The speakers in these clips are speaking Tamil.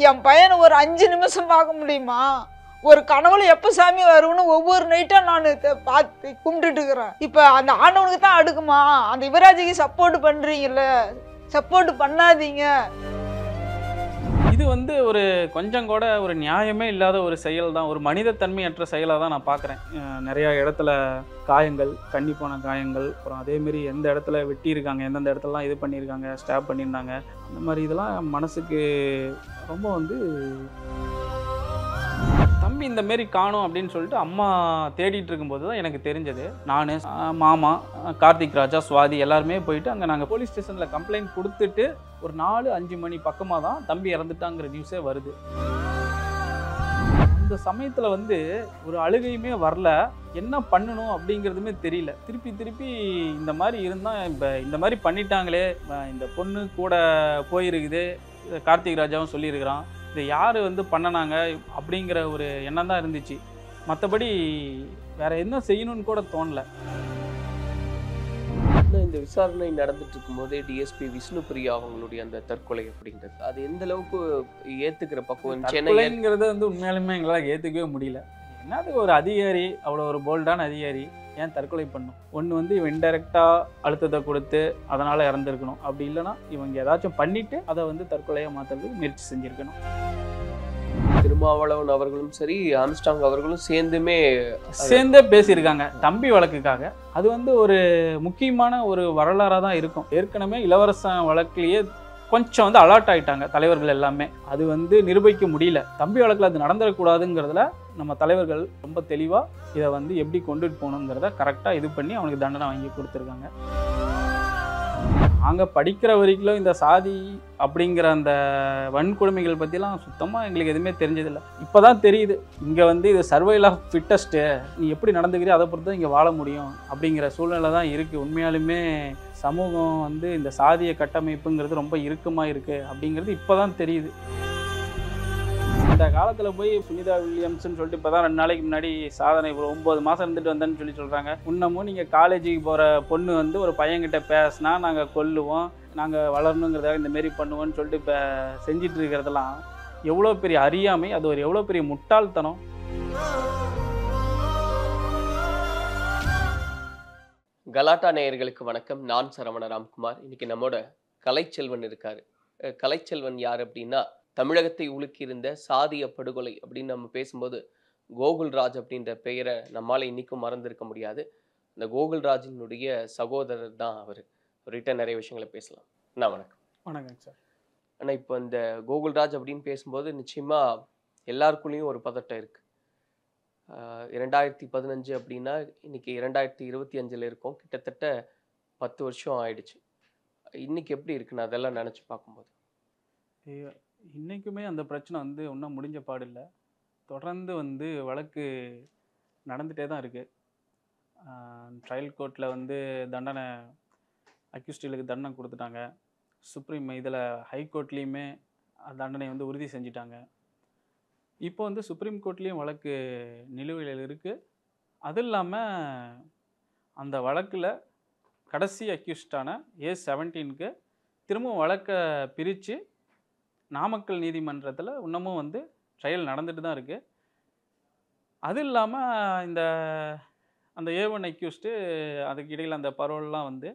என் பையனை ஒரு 5 நிமிஷம் பார்க்க முடியுமா? ஒரு கனவுல எப்போ சாமி வரும்னு ஒவ்வொரு நைட்டும் நான் பார்த்து கும்பிட்டுட்டு இருக்கிறேன். இப்போ அந்த ஆண்டவனுக்கு தான் அடுக்குமா? அந்த யுவராஜுக்கு சப்போர்ட் பண்ணுறீங்கல்ல, சப்போர்ட் பண்ணாதீங்க. இது வந்து ஒரு கொஞ்சம் கூட ஒரு நியாயமே இல்லாத ஒரு செயல் தான், ஒரு மனிதத்தன்மையற்ற செயலாக தான் நான் பார்க்குறேன். நிறையா இடத்துல காயங்கள், கண்டிப்பான காயங்கள், அப்புறம் அதேமாரி எந்த இடத்துல வெட்டியிருக்காங்க, எந்தெந்த இடத்துலலாம் இது பண்ணியிருக்காங்க, ஸ்டாப் பண்ணியிருந்தாங்க, அந்த மாதிரி இதெல்லாம் மனசுக்கு ரொம்ப வந்து தம்பி இந்த மாரி காணும் அப்படின்னு சொல்லிட்டு அம்மா தேடிட்டு இருக்கும்போது தான் எனக்கு தெரிஞ்சது. நான், மாமா, கார்த்திக் ராஜா, சுவாதி எல்லாருமே போயிட்டு அங்கே நாங்கள் போலீஸ் ஸ்டேஷனில் கம்ப்ளைண்ட் கொடுத்துட்டு ஒரு 4-5 மணி பக்கமாக தான் தம்பி இறந்துட்டாங்கிற நியூஸே வருது. அந்த சமயத்தில் வந்து ஒரு அழுகையுமே வரல, என்ன பண்ணணும் அப்படிங்கிறதுமே தெரியல. திருப்பி இந்த மாதிரி இருந்தால் இப்போ இந்த மாதிரி பண்ணிட்டாங்களே, இந்த பொண்ணு கூட போயிருக்குது, கார்த்திக் ராஜாவும் சொல்லியிருக்கிறான், இதை யார் வந்து பண்ணனாங்க அப்படிங்கிற ஒரு எண்ணம் தான் இருந்துச்சு. மற்றபடி வேற என்ன செய்யணும்னு கூட தோணலை. இந்த விசாரணை நடந்துட்டு இருக்கும்போதே டிஎஸ்பி விஷ்ணுபிரியா அவங்களுடைய அந்த தற்கொலை அப்படின்றது அது எந்த அளவுக்கு ஏத்துக்கிற பக்கம் சென்னைங்கிறத வந்து உண்மையாலுமே எங்களால் ஏற்றுக்கவே முடியல. என்னது ஒரு அதிகாரி, அவ்வளோ ஒரு போல்டான அதிகாரி ஏன் தற்கொலை பண்ணும்? ஒன்று வந்து இவன் இன்டெரக்டாக அழுத்தத்தை கொடுத்து அதனால் இறந்துருக்கணும். அப்படி இல்லைன்னா இவங்க ஏதாச்சும் பண்ணிவிட்டு அதை வந்து தற்கொலையாக மாற்றுறதுக்கு முயற்சி செஞ்சுருக்கணும். திருமாவளவன் அவர்களும் சரி, ஆம்ஸ்டாங் அவர்களும் சேர்ந்தே பேசியிருக்காங்க தம்பி வழக்குக்காக. அது வந்து ஒரு முக்கியமான ஒரு வரலாறாக தான் இருக்கும். ஏற்கனவே இளவரசன் வழக்கிலேயே கொஞ்சம் வந்து அலர்ட் ஆகிட்டாங்க தலைவர்கள் எல்லாமே. அது வந்து நிரூபிக்க முடியல. தம்பி வழக்கில் அது நடந்துடக்கூடாதுங்கிறதுல நம்ம தலைவர்கள் ரொம்ப தெளிவாக இதை வந்து எப்படி கொண்டுட்டு போகணுங்கிறத கரெக்டாக இது பண்ணி அவனுக்கு தண்டனை வாங்கி கொடுத்துருக்காங்க. நாங்கள் படிக்கிற வரைக்கும் இந்த சாதி அப்படிங்கிற அந்த வன்கொடுமைகள் பற்றிலாம் சுத்தமாக எங்களுக்கு எதுவுமே தெரிஞ்சதில்லை. இப்போ தான் தெரியுது, இங்கே வந்து இது சர்வைவல் ஆஃப் ஃபிட்டஸ்ட்டு, நீ எப்படி நடந்துக்கிறியோ அதை பொறுத்து தான் இங்கே வாழ முடியும் அப்படிங்கிற சூழ்நிலை தான் இருக்குது. உண்மையாலுமே சமூகம் வந்து இந்த சாதிய கட்டமைப்புங்கிறது ரொம்ப இறுக்கமாக இருக்குது அப்படிங்கிறது இப்போ தான் தெரியுது. இந்த காலத்தில் போய் சுனிதா வில்லியம்ஸ்ன்னு சொல்லிட்டு இப்போ தான் 2 நாளைக்கு முன்னாடி சாதனை ஒரு 9 மாதம் இருந்துட்டு வந்தேன்னு சொல்கிறாங்க. இன்னமும் நீங்கள் காலேஜுக்கு போகிற பொண்ணு வந்து ஒரு பையன்கிட்ட பேசினா நாங்கள் கொல்லுவோம், நாங்கள் வளரணுங்கிறதாக இந்தமாரி பண்ணுவோன்னு சொல்லிட்டு இப்போ செஞ்சிட்டு இருக்கிறதெல்லாம் எவ்வளோ பெரிய அறியாமை, அது ஒரு எவ்வளோ பெரிய முட்டாள்தனம். கலாட்டா நேயர்களுக்கு வணக்கம். நான் சரவண ராம்குமார். இன்னைக்கு நம்மோட கலைச்செல்வன் இருக்காரு. கலைச்செல்வன் யார் அப்படின்னா, தமிழகத்தை உலுக்கியிருந்த சாதிய படுகொலை அப்படின்னு நம்ம பேசும்போது கோகுல்ராஜ் அப்படின்ற பெயரை நம்மால் இன்னைக்கும் மறந்திருக்க முடியாது. இந்த கோகுல்ராஜினுடைய சகோதரர் தான் அவர். அவர்கிட்ட நிறைய விஷயங்களை பேசலாம். அண்ணா வணக்கம். வணக்கம் சார். ஆனால் இப்போ இந்த கோகுல்ராஜ் அப்படின்னு பேசும்போது நிச்சயமா எல்லாருக்குள்ளேயும் ஒரு பதட்டம் இருக்கு. 2015 அப்படின்னா இன்னைக்கு 2025 இருக்கோம். கிட்டத்தட்ட 10 வருஷம் ஆயிடுச்சு. இன்னைக்கு எப்படி இருக்குன்னு அதெல்லாம் நினச்சி பார்க்கும்போது இன்றைக்குமே அந்த பிரச்சனை வந்து இன்னும் முடிஞ்ச பாடில்லை. தொடர்ந்து வந்து வழக்கு நடந்துகிட்டே தான் இருக்குது. ட்ரையல் கோர்ட்டில் வந்து தண்டனை, அக்யூஸ்டுகளுக்கு தண்டனை கொடுத்துட்டாங்க. சுப்ரீம் இதில் ஹைகோர்ட்லேயுமே தண்டனை வந்து உறுதி செஞ்சிட்டாங்க. இப்போ வந்து சுப்ரீம் கோர்ட்லேயும் வழக்கு நிலுவையில் இருக்குது. அது இல்லாமல் அந்த வழக்கில் கடைசி அக்யூஸ்டான A17க்கு திரும்பவும் வழக்கை பிரித்து நாமக்கல் நீதிமன்றத்தில் இன்னமும் வந்து ட்ரையல் நடந்துட்டு தான் இருக்குது. அது இல்லாமல் இந்த அந்த A1 அக்யூஸ்டு அதுக்கு இடையில் அந்த பரோல்லாம் வந்து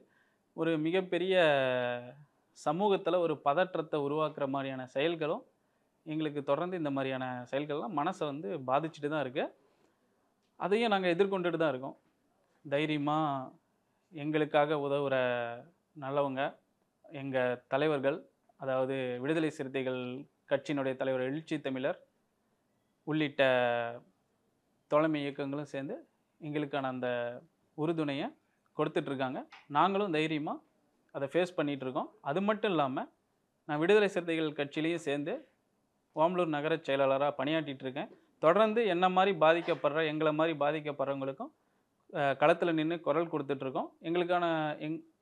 ஒரு மிகப்பெரிய சமூகத்தில் ஒரு பதற்றத்தை உருவாக்குற மாதிரியான செயல்களும் எங்களுக்கு தொடர்ந்து இந்த மாதிரியான செயல்கள்லாம் மனசை வந்து பாதிச்சுட்டு தான் இருக்குது. அதையும் நாங்கள் எதிர்கொண்டுட்டு தான் இருக்கோம். தைரியமாக எங்களுக்காக உதவுகிற நல்லவங்க, எங்கள் தலைவர்கள், அதாவது விடுதலை சிறுத்தைகள் கட்சியினுடைய தலைவர் எழுச்சி தமிழர் உள்ளிட்ட தோழமை இயக்கங்களும் சேர்ந்து எங்களுக்கான அந்த உறுதுணையை கொடுத்துட்ருக்காங்க. நாங்களும் தைரியமாக அதை ஃபேஸ் பண்ணிகிட்ருக்கோம். அது மட்டும் இல்லாமல் நான் விடுதலை சிறுத்தைகள் கட்சியிலையும் சேர்ந்து ஓமலூர் நகர செயலாளராக பணியாற்றிட்டு இருக்கேன். தொடர்ந்து என்ன மாதிரி பாதிக்கப்படுற, எங்களை மாதிரி பாதிக்கப்படுறவங்களுக்கும் களத்தில் நின்று குரல் கொடுத்துட்ருக்கோம். எங்களுக்கான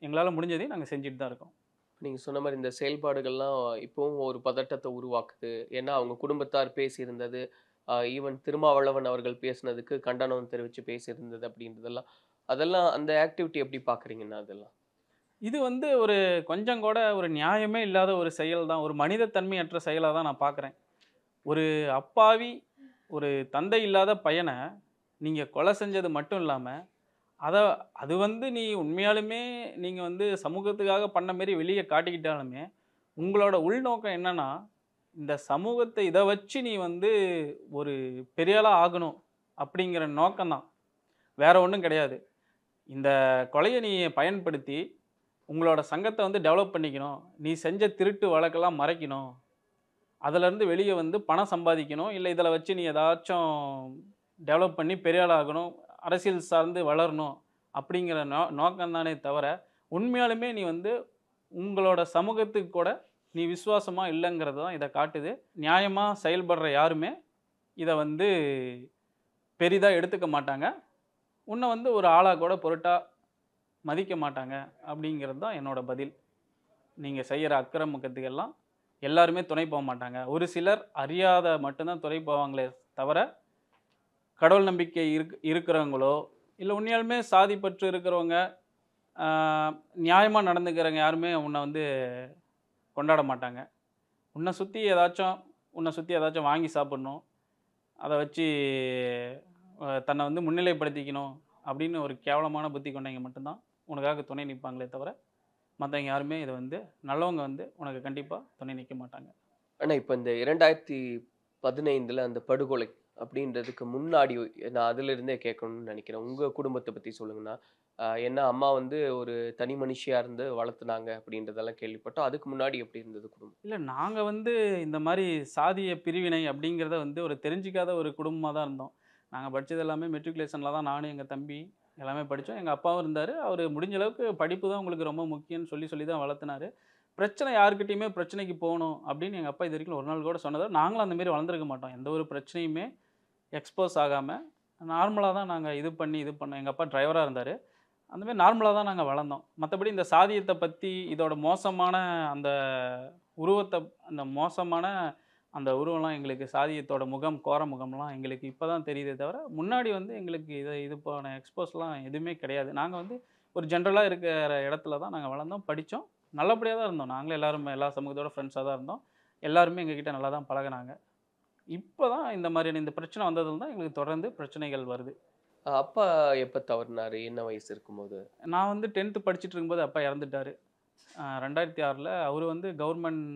எங்களால் முடிஞ்சதையும் நாங்கள் செஞ்சுட்டு தான் இருக்கோம். நீங்கள் சொன்ன மாதிரி இந்த செயல்பாடுகள்லாம் இப்போவும் ஒரு பதட்டத்தை உருவாக்குது. ஏன்னா அவங்க குடும்பத்தார் பேசியிருந்தது, ஈவன் திருமாவளவன் அவர்கள் பேசினதுக்கு கண்டனம் தெரிவித்து பேசியிருந்தது அப்படின்றதெல்லாம், அதெல்லாம் அந்த ஆக்டிவிட்டி எப்படி பார்க்குறீங்கன்னா? அதெல்லாம் இது வந்து ஒரு கொஞ்சம் கூட ஒரு நியாயமே இல்லாத ஒரு செயல் தான். ஒரு மனிதத்தன்மையற்ற செயலா தான் நான் பார்க்குறேன். ஒரு அப்பாவி, ஒரு தந்தை இல்லாத பையன நீங்க கொலை செஞ்சது மட்டும் இல்லாம, அத அது வந்து நீ உண்மையாலுமே நீங்க வந்து சமூகத்துக்காக பண்ண மாரி வெளிய காட்டிக்கிட்டாலுமே, உங்களோட உள்நோக்கம் என்னன்னா, இந்த சமூகத்த இத வச்சு நீ வந்து ஒரு பெரிய ஆளா ஆகணும் அப்படிங்கிற நோக்கம் தான். வேற ஒண்ணும் கிடையாது. இந்த கொலைய நீ பயன்படுத்தி உங்களோட சங்கத்த வந்து டெவலப் பண்ணிக்கணும். நீ செஞ்ச திருட்டு வழக்கெல்லாம் மறைக்கணும். அதுலேருந்து வெளிய வந்து பணம் சம்பாதிக்கணும். இல்ல இதில வச்சு நீ ஏதாச்சும் டெவலப் பண்ணி பெரிய ஆள் ஆகணும். அரசியல் சார்ந்து வளரணும். அப்படிங்கிற நோக்கம் தானே தவிர, உண்மையாலுமே நீ வந்து உங்களோட சமூகத்துக்கு கூட நீ விசுவாசமா இல்லங்கிறது தான் இத காட்டுது. நியாயமா செயல்படுற யாருமே இத வந்து பெரிதா எடுத்துக்க மாட்டாங்க. உன்ன வந்து ஒரு ஆளா கூட பொருட்டா மதிக்க மாட்டாங்க. அப்படிங்கிறது தான் என்னோட பதில். நீங்க செய்யற அக்கிரமத்துக்கெல்லாம் எல்லாருமே துணை போக மாட்டாங்க. ஒரு சிலர் அறியாத மட்டும் தான் துணை போவாங்களே தவிர, கடவுள் நம்பிக்கை இருக்கிறவங்களோ, இல்ல உண்மையாலுமே சாதி பற்று இருக்கிறவங்க, ஆ நியாயமா நடந்துக்கிறவங்க யாருமே உன்ன வந்து கொண்டாட மாட்டாங்க. உன்ன சுத்தி ஏதாச்சும் வாங்கி சாப்பிடணும். அத வச்சு தன்னை வந்து முன்னிலைப்படுத்திக்கணும் அப்படின்னு ஒரு கேவலமான புத்தி கொண்டவங்க மட்டும் தான் உனக்காக துணை நிப்பாங்களே தவிர, மத்தவங்க யாருமே இத வந்து நல்லவங்க வந்து உனக்கு கண்டிப்பா துணை நிக்க மாட்டாங்க. ஆனா இப்ப இந்த 2015ல அந்த படுகொலை அப்படின்றதுக்கு முன்னாடி நான் அதிலிருந்தே கேட்கணும்னு நினைக்கிறேன். உங்க குடும்பத்த பத்தி சொல்லுங்கண்ணா. ஏன்னா அம்மா வந்து ஒரு தனி மனுஷியா இருந்து வளர்த்துனாங்க அப்படின்றதெல்லாம் கேள்விப்பட்டோம். அதுக்கு முன்னாடி எப்படி இருந்தது குடும்பம்? இல்ல நாங்க வந்து இந்த மாரி சாதிய பிரிவினை அப்படிங்கிறத வந்து ஒரு தெரிஞ்சுக்காத ஒரு குடும்பமா தான் இருந்தோம். நாங்க படிச்சது எல்லாமே மெட்ரிகுலேஷன்ல தான் நானும், எங்க தம்பி எல்லாமே படிச்சோம். எங்க அப்பாவும் இருந்தாரு. அவரு முடிஞ்ச அளவுக்கு படிப்பு தான் உங்களுக்கு ரொம்ப முக்கியம்னு சொல்லி சொல்லி தான் வளர்த்துனாரு. பிரச்சனை யார்கிட்டயுமே பிரச்சனைக்கு போணும் அப்படின்னு எங்க அப்பா இதுவரைக்கும் ஒரு நாள் கூட சொன்னது நாங்களும் அந்த மாரி வளர்ந்துருக்க மாட்டோம். எந்த ஒரு பிரச்சனையுமே எக்ஸ்போஸ் ஆகாம நார்மலா தான் நாங்க இது பண்ணோம். எங்க அப்பா டிரைவரா இருந்தாரு. அந்த மாரி நார்மலா தான் நாங்க வளர்ந்தோம். மத்தபடி இந்த சாதியத்த பத்தி இதோட மோசமான அந்த உருவத்த அந்த மோசமான அந்த உருவம்லாம் எங்களுக்கு சாதியத்தோட முகம், கோர முகம்லாம் எங்களுக்கு இப்ப தான் தெரியுதே தவிர, முன்னாடி வந்து எங்களுக்கு இது போன எக்ஸ்போஸ்லாம் எதுவுமே கிடையாது. நாங்க வந்து ஒரு ஜென்ரலா இருக்கிற இடத்துல தான் நாங்க வளர்ந்தோம், படிச்சோம். நல்லபடியா தான் இருந்தோம். நாங்களே எல்லாரும் எல்லா சமூகத்தோட ஃப்ரெண்ட்ஸா தான் இருந்தோம். எல்லாருமே எங்ககிட்ட நல்லா தான் பழகுனாங்க. இப்ப தான் இந்த மாதிரியான இந்த பிரச்சனை வந்ததுல தான் எங்களுக்கு தொடர்ந்து பிரச்சனைகள் வருது. அப்பா எப்ப தவறுனாரு? என்ன வயசு இருக்கும்போது? நான் வந்து 10த் படிச்சுட்டு இருக்கும்போது அப்பா இறந்துட்டாரு. 2006ல அவரு வந்து கவர்மெண்ட்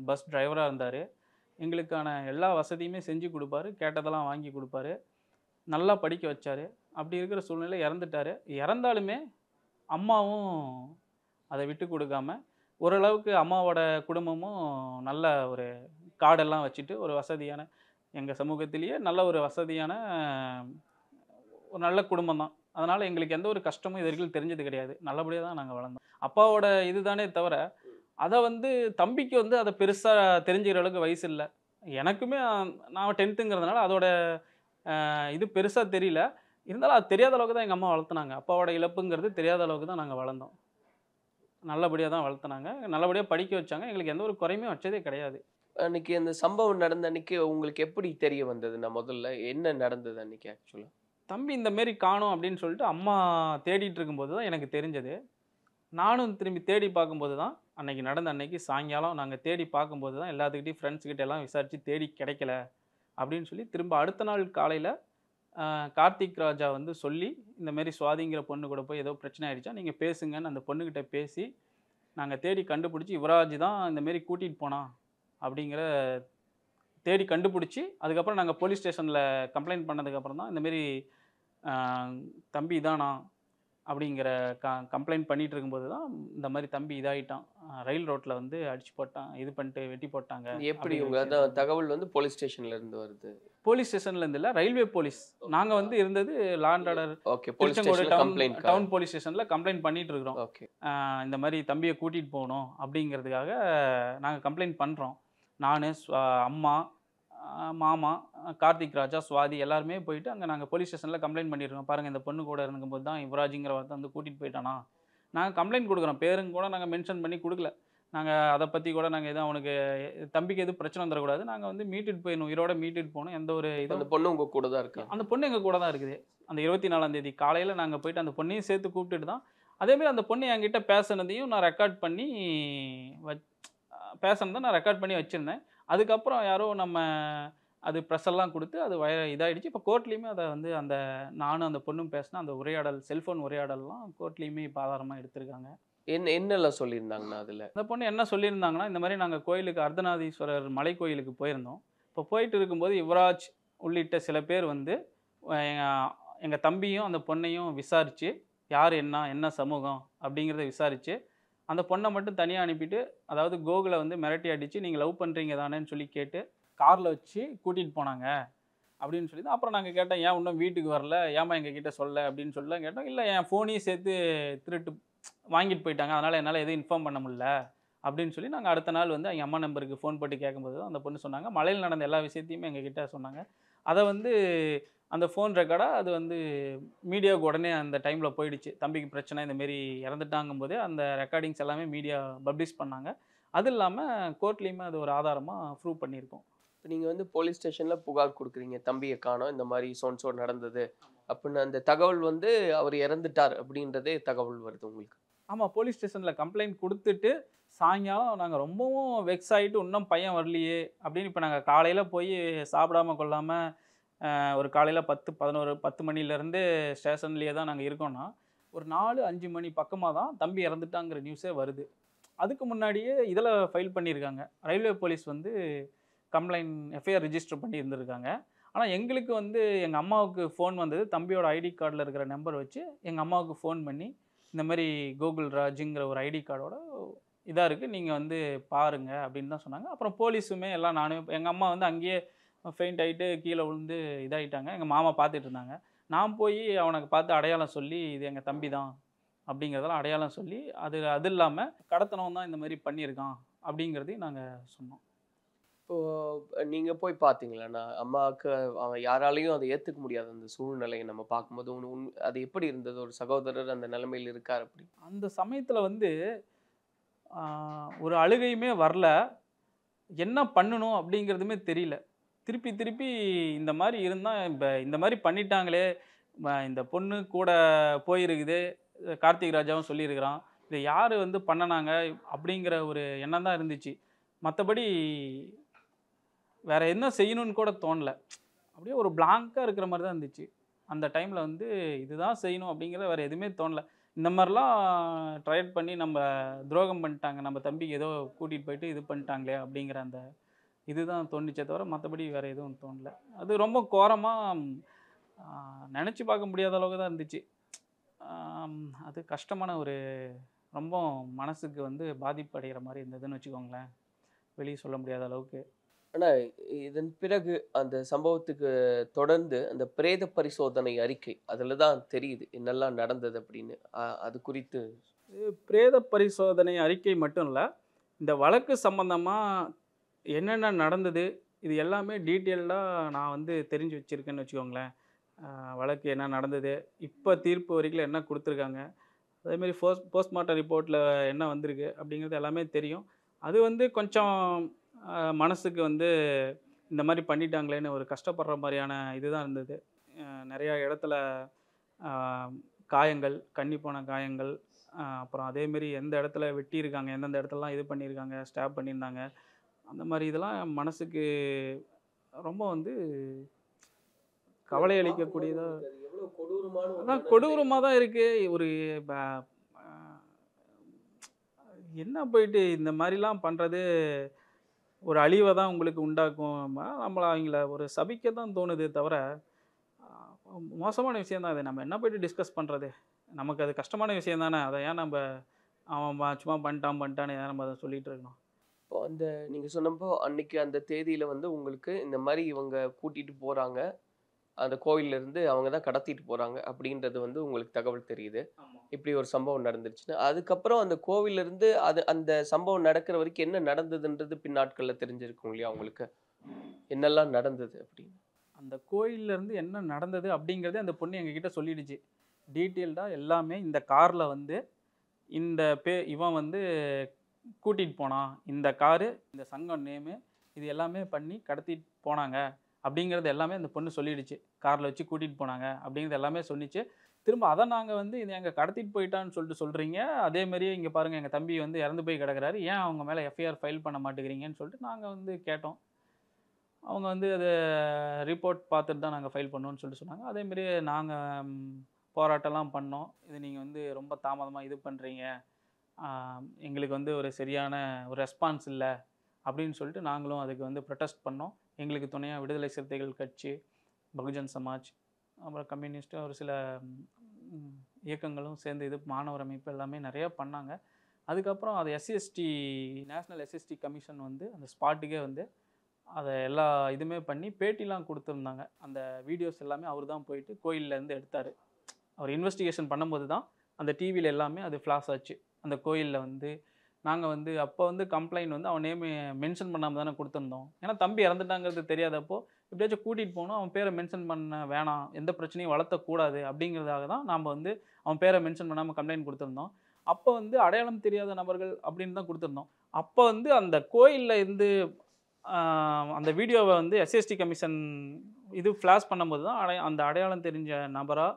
பஸ் டிரைவரா இருந்தாரு. எங்களுக்கான எல்லா வசதியுமே செஞ்சு குடுப்பாரு. கேட்டதெல்லாம் வாங்கி குடுப்பாரு. நல்லா படிக்க வச்சாரு. அப்படி இருக்கிற சூழ்நிலையில இறந்துட்டாரு. இறந்தாலுமே அம்மாவும் அத விட்டு குடுக்காம, ஓரளவுக்கு அம்மாவோட குடும்பமும் நல்ல ஒரு காடெல்லாம் வச்சுட்டு, ஒரு வசதியான எங்க சமூகத்திலேயே நல்ல ஒரு வசதியான ஒரு நல்ல குடும்பம் தான். அதனால எங்களுக்கு எந்த ஒரு கஷ்டமும் இதுவரைக்கும் தெரிஞ்சது கிடையாது. நல்லபடியா தான் நாங்க வளர்ந்தோம். அப்பாவோட இதுதானே தவிர, அத வந்து தம்பிக்கு வந்து அத பெருசா தெரிஞ்சுக்கிற அளவுக்கு வயசு இல்ல. எனக்குமே நான் 10ங்கிறதுனால அதோட இது பெருசா தெரியல. இருந்தாலும் அது தெரியாத அளவுக்கு தான் எங்க அம்மா வளர்த்துனாங்க. அப்பாவோட இழப்புங்கிறது தெரியாத அளவுக்கு தான் நாங்க வளர்ந்தோம். நல்லபடியா தான் வளர்த்துனாங்க. நல்லபடியா படிக்க வச்சாங்க. எங்களுக்கு எந்த ஒரு குறையுமே வச்சதே கிடையாது. அன்னைக்கு அந்த சம்பவம் நடந்த அன்னைக்கு உங்களுக்கு எப்படி தெரிய வந்தது? நான் முதல்ல என்ன நடந்தது அன்னைக்கு ஆக்சுவலா? தம்பி இந்த மாரி காணோம் அப்படின்னு சொல்லிட்டு அம்மா தேடிட்டு இருக்கும்போது தான் எனக்கு தெரிஞ்சது. நானும் திரும்பி தேடி பார்க்கும்போது தான், அன்னைக்கு நடந்த அன்னைக்கு சாயங்காலம் நாங்க தேடி பார்க்கும்போது தான் எல்லாத்துக்கிட்டயும் ஃப்ரெண்ட்ஸ் கிட்ட எல்லாம் விசாரிச்சு தேடி கிடைக்கல அப்படின்னு சொல்லி, திரும்ப அடுத்த நாள் காலையில அ கார்த்திக் ராஜா வந்து சொல்லி, இந்த மாரி சுவாதிங்கிற பொண்ணு கூட போய் ஏதோ பிரச்சனை ஆயிடுச்சாம். நீங்க பேசுங்கன்னு அந்த பொண்ணுகிட்ட பேசி, நாங்க தேடி கண்டுபிடிச்சு, யுவராஜ் தான் இந்த மாரி கூட்டிட்டு போனான் அப்படிங்கிற தேடி கண்டுபிடிச்சு, அதுக்கப்புறம் நாங்க போலீஸ் ஸ்டேஷன்ல கம்ப்ளைண்ட் பண்ணதுக்கப்புறம் தான், இந்த மாரி அ தம்பி இதானா அப்படிங்கிற கம்ப்ளைண்ட் பண்ணிட்டு இருக்கும்போது தான், இந்த மாரி தம்பி இதாயிட்டான். ரயில் ரோட்ல வந்து அடிச்சு போட்டான். இது பண்ணிட்டு வெட்டி போட்டாங்க. எப்படி அப்படிங்கிற உங்க விஷயம் அதான் தெரிஞ்சது. தகவல் வந்து போலீஸ் ஸ்டேஷன்ல இருந்து வருது? போலீஸ் ஸ்டேஷன்ல இருந்து இல்ல, ரயில்வே போலீஸ். நாங்க வந்து இருந்தது law and order okay. Police Tiruchengode ஸ்டேஷன்ல டவுன் கம்ப்ளைண்ட். டவுன் போலீஸ் ஸ்டேஷன்ல கம்ப்ளைண்ட் பண்ணிட்டு இருக்கிறோம். ஓகே. இந்த மாரி தம்பிய கூட்டிட்டு போணும் அப்படிங்கிறதுக்காக நாங்க கம்ப்ளைண்ட் பண்றோம். நானு, அம்மா, மாமா, கார்த்திக் ராஜா, சுவாதி எல்லாருமே போயிட்டு அங்க நாங்க போலீஸ் ஸ்டேஷன்ல கம்ப்ளைண்ட் பண்ணியிருக்கோம். பாருங்க இந்த பொண்ணு கூட இருக்கும்போது தான் யுவராஜ்ங்கிற ஒருத்தன் வந்து கூட்டிட்டு போயிட்டானா. நாங்க கம்ப்ளைண்ட் குடுக்குறோம். பேரும் கூட நாங்க மென்ஷன் பண்ணி குடுக்கல. நாங்க அத பத்தி கூட நாங்க எதுவும் அவனுக்கு தம்பிக்கு எதுவும் பிரச்சனை வந்துரக்கூடாது. நாங்க வந்து மீட்டுட்டு போயிடணும். உயிரோட மீட்டுட்டு போணும். எந்த ஒரு அந்த இதுவும் பொண்ணு உங்க கூட தான் இருக்கா? அந்த பொண்ணு எங்க கூட தான் இருக்குது. அந்த 24ஆம் தேதி காலையில நாங்க போயிட்டு அந்த பொண்ணையும் சேர்த்து கூப்பிட்டுட்டு தான் அதேமாரி அந்த பொண்ணு என்கிட்ட பேசுனதையும் நான் ரெக்கார்ட் பண்ணி வச் பேசுனதை நான் ரெக்கார்ட் பண்ணி வச்சுருந்தேன். அதுக்கப்புறம் யாரோ நம்ம அது ப்ரெஸ் எல்லாம் கொடுத்து அது இதாயிடுச்சு. இப்போ கோர்ட்லேயுமே அதை வந்து அந்த நானும் அந்த பொண்ணும் பேசின அந்த உரையாடல், செல்ஃபோன் உரையாடல்லாம் கோர்ட்லேயுமே இப்போ ஆதாரமாக எடுத்திருக்காங்க. என்னெல்லாம் சொல்லியிருந்தாங்கண்ணா அதுல? அந்த பொண்ணு என்ன சொல்லியிருந்தாங்கன்னா, இந்த மாதிரி நாங்கள் கோயிலுக்கு அர்த்தநாதீஸ்வரர் மலை கோயிலுக்கு போயிருந்தோம். இப்போ போயிட்டு இருக்கும்போது யுவராஜ் உள்ளிட்ட சில பேர் வந்து எங்கள் தம்பியும் அந்த பொண்ணையும் விசாரித்து யார் என்ன சமூகம் அப்படிங்கிறத விசாரித்து அந்த பொண்ணை மட்டும் தனியாக அனுப்பிட்டு, அதாவது கோகுலை வந்து மிரட்டி அடித்து நீங்கள் லவ் பண்ணுறீங்க தானேன்னு சொல்லி கேட்டு காரில் வச்சு கூட்டிகிட்டு போனாங்க அப்படின்னு சொல்லி தான். அப்புறம் நாங்கள் கேட்டோம், ஏன் இன்னும் வீட்டுக்கு வரல, ஏமா எங்கள் கிட்ட சொல்ல அப்படின்னு சொல்லலாம் கேட்டோம். இல்லை, என் ஃபோனையும் சேர்த்து திருட்டு வாங்கிட்டு போயிட்டாங்க, அதனால் என்னால் எதுவும் இன்ஃபார்ம் பண்ண முடியல அப்படின்னு சொல்லி நாங்கள் அடுத்த நாள் வந்து எங்கள் அம்மா நம்பருக்கு ஃபோன் போட்டு கேட்கும்போது தான் அந்த பொண்ணு சொன்னாங்க. மலையில் நடந்த எல்லா விஷயத்தையுமே எங்ககிட்ட சொன்னாங்க. அதை வந்து அந்த ஃபோன் ரெக்கார்டாக அது வந்து மீடியாவுக்கு உடனே அந்த டைமில் போயிடுச்சு. தம்பிக்கு பிரச்சனை இந்தமாரி இறந்துட்டாங்கும்போதே அந்த ரெக்கார்டிங்ஸ் எல்லாமே மீடியா பப்ளிஷ் பண்ணாங்க. அது இல்லாமல் கோர்ட்லேயுமே அது ஒரு ஆதாரமாக ப்ரூவ் பண்ணியிருக்கோம். இப்போ நீங்கள் வந்து போலீஸ் ஸ்டேஷனில் புகார் கொடுக்குறீங்க, தம்பியை காணோம், இந்த மாதிரி சோன்சோ நடந்தது அப்படின்னு. அந்த தகவல் வந்து அவர் இறந்துட்டார் அப்படின்றதே தகவல் வருது உங்களுக்கு? ஆமாம், போலீஸ் ஸ்டேஷனில் கம்ப்ளைண்ட் கொடுத்துட்டு சாயங்காலம் நாங்கள் ரொம்பவும் வெக்ஸ் ஆகிட்டு இன்னும் பையன் வரலையே அப்படின்னு இப்போ நாங்கள் காலையில் போய் சாப்பிடாம கொள்ளாமல் ஒரு காலையில் 10 மணிலேருந்து ஸ்டேஷன்லேயே தான் நாங்கள் இருக்கோன்னா, ஒரு 4-5 மணி பக்கமாக தான் தம்பி இறந்துட்டாங்கிற நியூஸே வருது. அதுக்கு முன்னாடியே இதில் ஃபைல் பண்ணியிருக்காங்க. ரயில்வே போலீஸ் வந்து கம்ப்ளைண்ட் எஃப்ஐஆர் ரிஜிஸ்டர் பண்ணி இருந்திருக்காங்க. ஆனால் எங்களுக்கு வந்து எங்கள் அம்மாவுக்கு ஃபோன் வந்தது. தம்பியோட ஐடி கார்டில் இருக்கிற நம்பர் வச்சு எங்கள் அம்மாவுக்கு ஃபோன் பண்ணி, இந்த மாதிரி கோகுல் ராஜுங்கிற ஒரு ஐடி கார்டோட இதாக இருக்குது, நீங்கள் வந்து பாருங்கள் அப்படின்னு தான் சொன்னாங்க. அப்புறம் போலீஸுமே எல்லாம் எங்கள் அம்மா வந்து அங்கேயே ஃபெயிண்ட் ஆகிட்டு கீழே விழுந்து இதாகிட்டாங்க. எங்கள் மாமா பார்த்துட்டு இருந்தாங்க. நான் போய் அவனுக்கு பார்த்து அடையாளம் சொல்லி இது எங்கள் தம்பி தான் அப்படிங்கிறதெல்லாம் அடையாளம் சொல்லி அது இல்லாமல் கடத்தனவன் தான் இந்த மாதிரி பண்ணியிருக்கான் அப்படிங்கிறதையும் நாங்கள் சொன்னோம். இப்போது நீங்கள் போய் பார்த்தீங்களாண்ணா? அம்மாவுக்கு யாராலையும் அதை ஏற்றுக்க முடியாத அந்த சூழ்நிலையை நம்ம பார்க்கும்போது அது எப்படி இருந்தது? ஒரு சகோதரர் அந்த நிலைமையில் இருக்கார் அப்படி. அந்த சமயத்தில் வந்து ஒரு அழுகையுமே வரல, என்ன பண்ணணும் அப்படிங்கிறதுமே தெரியல. திருப்பி இந்த மாதிரி இருந்தால் இப்போ இந்த மாதிரி பண்ணிட்டாங்களே, இந்த பொண்ணு கூட போயிருக்குது, கார்த்திக் ராஜாவும் சொல்லியிருக்கிறான், இதை யார் வந்து பண்ணனாங்க அப்படிங்கிற ஒரு எண்ணம் தான் இருந்துச்சு. மற்றபடி வேறு என்ன செய்யணும்னு கூட தோணல. அப்படியே ஒரு பிளாங்காக இருக்கிற மாதிரி தான் இருந்துச்சு. அந்த டைமில் வந்து இதுதான் செய்யணும் அப்படிங்கிற வேறு எதுவுமே தோணல. இந்த மாதிரிலாம் ட்ரைட் பண்ணி நம்ம துரோகம் பண்ணிட்டாங்க, நம்ம தம்பிக்கு ஏதோ கூட்டிகிட்டு போயிட்டு இது பண்ணிட்டாங்களே அப்படிங்கிற அந்த இதுதான் தோணுச்சே தவிர மற்றபடி வேறு எதுவும் தோணல. அது ரொம்ப கோரமாக நினச்சி பார்க்க முடியாத அளவுக்கு தான் இருந்துச்சு. அது கஷ்டமான ஒரு ரொம்ப மனசுக்கு வந்து பாதிப்பு அடைகிற மாதிரி இருந்ததுன்னு வச்சுக்கோங்களேன், வெளியே சொல்ல முடியாத அளவுக்கு. ஆனால் இதன் பிறகு அந்த சம்பவத்துக்கு தொடர்ந்து அந்த பிரேத பரிசோதனை அறிக்கை அதில் தான் தெரியுது என்னெல்லாம் நடந்தது அப்படின்னு. அது குறித்து பிரேத பரிசோதனை அறிக்கை மட்டும் இல்லை, இந்த வழக்கு சம்பந்தமாக என்னென்ன நடந்தது இது எல்லாமே டீட்டெயில்டாக நான் வந்து தெரிஞ்சு வச்சுருக்கேன்னு வச்சுக்கோங்களேன். வழக்கு என்ன நடந்தது, இப்போ தீர்ப்பு வரைக்கும் என்ன கொடுத்துருக்காங்க, அதேமாரி போஸ்ட்மார்ட்டம் ரிப்போர்ட்டில் என்ன வந்திருக்கு அப்படிங்கிறது எல்லாமே தெரியும். அது வந்து கொஞ்சம் மனசுக்கு வந்து இந்த மாதிரி பண்ணிட்டாங்களேன்னு ஒரு கஷ்டப்படுற மாதிரியான இதுதான் இருந்தது. நிறையா இடத்துல காயங்கள், கண்ணி போன காயங்கள், அப்புறம் அதேமாரி எந்த இடத்துல வெட்டியிருக்காங்க, எந்தெந்த இடத்துலலாம் இது பண்ணியிருக்காங்க, ஸ்டாப் பண்ணியிருந்தாங்க, அந்த மாதிரி இதெல்லாம் மனசுக்கு ரொம்ப வந்து கவலை அளிக்கக்கூடியதாக, அதான் கொடூரமாக தான் இருக்குது. ஒரு என்ன போயிட்டு இந்த மாதிரிலாம் பண்ணுறது ஒரு அழிவை தான் உங்களுக்கு உண்டாக்கும். நம்மளை அவங்கள ஒரு சபிக்க தான் தோணுதே தவிர மோசமான விஷயம் தான் இது. நம்ம என்ன போய்ட்டு டிஸ்கஸ் பண்ணுறது, நமக்கு அது கஷ்டமான விஷயம் தானே. அதை ஏன் நம்ம அவன் சும்மா பண்ணிட்டான்னு ஏன் நம்ம அதை சொல்லிகிட்டு இருக்கணும். இப்போ அந்த நீங்கள் சொன்னப்போ அன்னைக்கு அந்த தேதியில் வந்து உங்களுக்கு இந்த மாதிரி இவங்க கூட்டிகிட்டு போகிறாங்க, அந்த கோயிலேருந்து அவங்க தான் கடத்திட்டு போகிறாங்க அப்படின்றது வந்து உங்களுக்கு தகவல் தெரியுது. இப்படி ஒரு சம்பவம் நடந்துருச்சுன்னு. அதுக்கப்புறம் அந்த கோவிலிருந்து அந்த சம்பவம் நடக்கிற வரைக்கும் என்ன நடந்ததுன்றது பின்னாட்களில் தெரிஞ்சிருக்கும் இல்லையா உங்களுக்கு? என்னெல்லாம் நடந்தது அப்படின்னு. அந்த கோயிலேருந்து என்ன நடந்தது அப்படிங்கிறதே அந்த பொண்ணு எங்ககிட்ட சொல்லிடுச்சு டீட்டெயில்டாக எல்லாமே. இந்த காரில் வந்து இவன் வந்து கூட்டிகிட்டு போனான், இந்த காரு, இந்த சங்கம் நேமு, இது எல்லாமே பண்ணி கடத்திட்டு போனாங்க அப்படிங்கிறது எல்லாமே அந்த பொண்ணு சொல்லிடுச்சு. காரில் வச்சு கூட்டிகிட்டு போனாங்க அப்படிங்கிறது எல்லாமே சொன்னிச்சு. திரும்ப அதை நாங்கள் வந்து இது எங்கள் கடத்திட்டு போயிட்டான்னு சொல்லிட்டு சொல்கிறீங்க, அதே மாதிரியே இங்கே பாருங்கள் எங்கள் தம்பி வந்து இறந்து போய் கிடக்குறாரு, ஏன் அவங்க மேலே எஃப்ஐஆர் ஃபைல் பண்ண மாட்டேங்கிறீங்கன்னு சொல்லிட்டு நாங்கள் வந்து கேட்டோம். அவங்க வந்து அதை ரிப்போர்ட் பார்த்துட்டு தான் நாங்கள் ஃபைல் பண்ணோன்னு சொல்லிட்டு சொன்னாங்க. அதேமாரி நாங்கள் போராட்டம்லாம் பண்ணோம். இது நீங்கள் வந்து ரொம்ப தாமதமாக இது பண்ணுறீங்க, எங்களுக்கு வந்து ஒரு சரியான ஒரு ரெஸ்பான்ஸ் இல்லை அப்படின்னு சொல்லிட்டு நாங்களும் அதுக்கு வந்து ப்ரொட்டஸ்ட் பண்ணோம். எங்களுக்கு துணையாக விடுதலை சிறுத்தைகள் கட்சி, பகுஜன் சமாஜ், அப்புறம் கம்யூனிஸ்ட், ஒரு சில இயக்கங்களும் சேர்ந்து இது மாணவர் அமைப்பு எல்லாமே நிறையா பண்ணாங்க. அதுக்கப்புறம் அது எஸ்சிஎஸ்டி நேஷ்னல் எஸ்சிஎஸ்டி கமிஷன் வந்து அந்த ஸ்பாட்டுக்கே வந்து அதை எல்லா இதுவுமே பண்ணி பேட்டிலாம் கொடுத்துருந்தாங்க. அந்த வீடியோஸ் எல்லாமே அவர் தான் போயிட்டு கோயிலேருந்து எடுத்தார். அவர் இன்வெஸ்டிகேஷன் பண்ணும்போது தான் அந்த டிவியில் எல்லாமே அது ஃப்ளாஷ் ஆச்சு. அந்த கோயிலில் வந்து நாங்கள் வந்து அப்போ வந்து கம்ப்ளைண்ட் வந்து அவன் நேம் மென்ஷன் பண்ணாமல் தானே கொடுத்துருந்தோம். ஏன்னா தம்பி இறந்துட்டாங்கிறது தெரியாதப்போ எப்படியாச்சும் கூட்டிகிட்டு போகணும், அவன் பேரை மென்ஷன் பண்ண வேணாம், எந்த பிரச்சனையும் வளர்த்தக்கூடாது அப்படிங்கிறதாக தான் நாம் வந்து அவன் பேரை மென்ஷன் பண்ணாமல் கம்ப்ளைண்ட் கொடுத்துருந்தோம். அப்போ வந்து அடையாளம் தெரியாத நபர்கள் அப்படின்னு தான் கொடுத்துருந்தோம். அப்போ வந்து அந்த கோயிலில் இருந்து அந்த வீடியோவை வந்து எஸ்சிஎஸ்டி கமிஷன் இது ஃப்ளாஷ் பண்ணும்போது தான் அந்த அடையாளம் தெரிஞ்ச நபரா